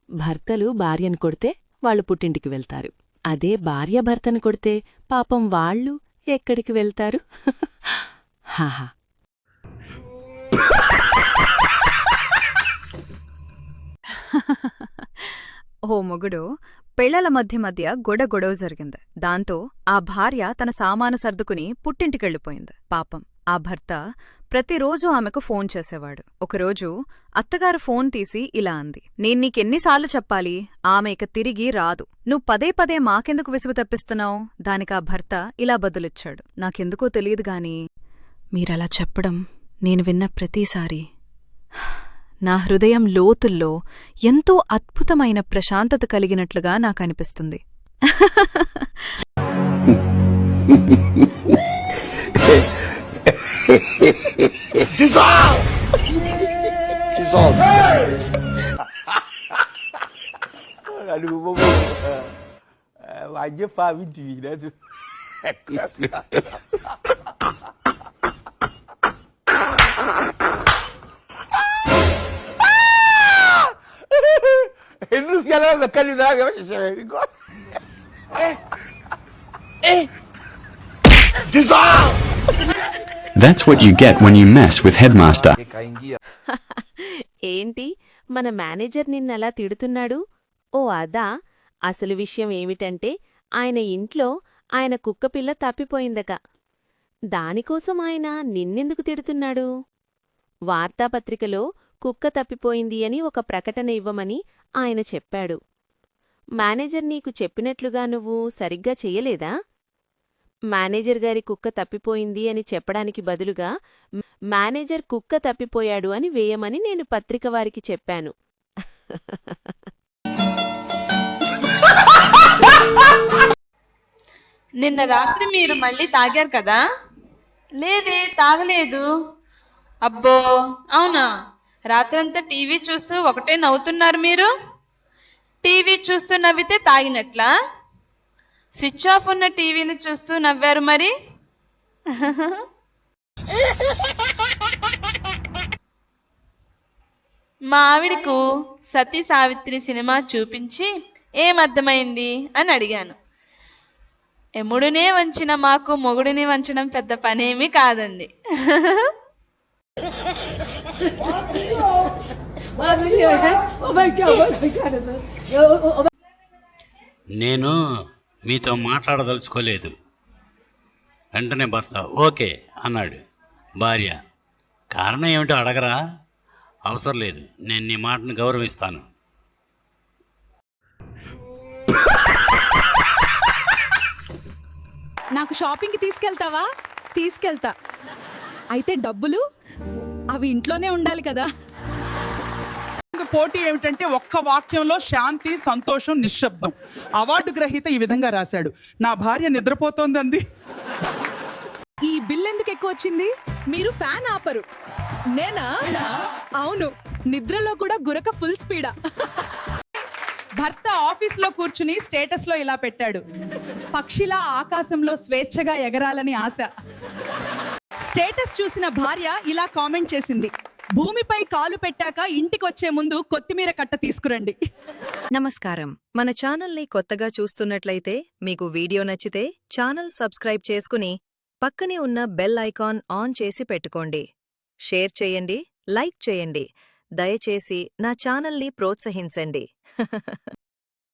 భర్తలు భార్యను కొడితే వాళ్ళు పుట్టింటికి వెళ్తారు. అదే భార్య భర్తను కొడితే పాపం వాళ్ళు ఎక్కడికి వెళ్తారు? హాహా. ఓ మొగుడు పెళ్లల మధ్య మధ్య గొడవ జరిగింది. దాంతో ఆ భార్య తన సామాను సర్దుకుని పుట్టింటికెళ్ళిపోయింది. పాపం ఆ భర్త ప్రతిరోజూ ఆమెకు ఫోన్ చేసేవాడు. ఒకరోజు అత్తగారు ఫోన్ తీసి ఇలా అంది, నీకెన్నిసార్లు చెప్పాలి, ఆమె ఇక తిరిగి రాదు. నువ్వు పదే పదే మాకెందుకు విసుగు తెప్పిస్తున్నావు? దానికా భర్త ఇలా బదులిచ్చాడు, నాకెందుకో తెలియదుగాని మీరలా చెప్పడం నేను విన్న ప్రతిసారి నా హృదయం లోతుల్లో ఎంతో అద్భుతమైన ప్రశాంతత కలిగినట్లుగా నాకనిపిస్తుంది. That's what you get when you mess with Headmaster. ఏంటి, మన మేనేజర్ నిన్నలా తిడుతున్నాడు? ఓ అదా! అసలు విషయం ఏమిటంటే ఆయన ఇంట్లో ఆయన కుక్కపిల్ల తప్పిపోయిందక. దానికోసం ఆయన నిన్నెందుకు తిడుతున్నాడు? వార్తాపత్రికలో కుక్క తప్పిపోయింది అని ఒక ప్రకటన ఇవ్వమని ఆయన చెప్పాడు. మేనేజర్ నీకు చెప్పినట్లుగా నువ్వు సరిగ్గా చెయ్యలేదా? మేనేజర్ గారి కుక్క తప్పిపోయింది అని చెప్పడానికి బదులుగా మేనేజర్ కుక్క తప్పిపోయాడు అని వేయమని నేను పత్రిక వారికి చెప్పాను. నిన్న రాత్రి మీరు మళ్ళీ తాగారు కదా? లేదే, తాగలేదు. అబ్బో, అవునా? రాత్రంతా టీవీ చూస్తూ ఒకటే నవ్వుతున్నారు మీరు. టీవీ చూస్తూ నవ్వితే తాగినట్లా? స్విచ్ ఆఫ్ ఉన్న టీవీని చూస్తూ నవ్వారు మరి. మా ఆవిడకు సతీ సావిత్రి సినిమా చూపించి ఏమర్థమైంది అని అడిగాను. ఎముడునే వంచిన మాకు మొగుడిని వంచడం పెద్ద పనేమీ కాదండి. నేను మీతో మాట్లాడదలుచుకోలేదు. వెంటనే భర్త ఓకే అన్నాడు. భార్య, కారణం ఏమిటో అడగరా? అవసరం లేదు, నేను నీ మాటను గౌరవిస్తాను. నాకు షాపింగ్కి తీసుకెళ్తావా? తీసుకెళ్తా. అయితే డబ్బులు అవి ఇంట్లోనే ఉండాలి కదా. పోటీ ఏమిటంటే ఒక్క వాక్యంలో శాంతి, సంతోషం, నిశ్శబ్దం. అవార్డు గ్రహీత ఈ విధంగా రాశాడు, నా భార్య నిద్రపోతోందంది. ఈ బిల్ ఎందుకు ఎక్కువ వచ్చింది? మీరు ఫ్యాన్ ఆపరు. నేనా? అవును, నిద్రలో కూడా గురక ఫుల్ స్పీడా. భర్త ఆఫీస్లో కూర్చుని స్టేటస్లో ఇలా పెట్టాడు, పక్షిలా ఆకాశంలో స్వేచ్ఛగా ఎగరాలని ఆశ. స్టేటస్ చూసిన భార్య ఇలా కామెంట్ చేసింది, భూమిపై కాలు పెట్టాక ఇంటికొచ్చే ముందు కొత్తిమీర కట్ట తీసుకురండి. నమస్కారం. మన ఛానల్ని కొత్తగా చూస్తున్నట్లయితే మీకు వీడియో నచ్చితే ఛానల్ సబ్స్క్రైబ్ చేసుకుని పక్కనే ఉన్న బెల్ ఐకాన్ ఆన్ చేసి పెట్టుకోండి. షేర్ చేయండి, లైక్ చేయండి. దయచేసి నా ఛానల్ని ప్రోత్సహించండి.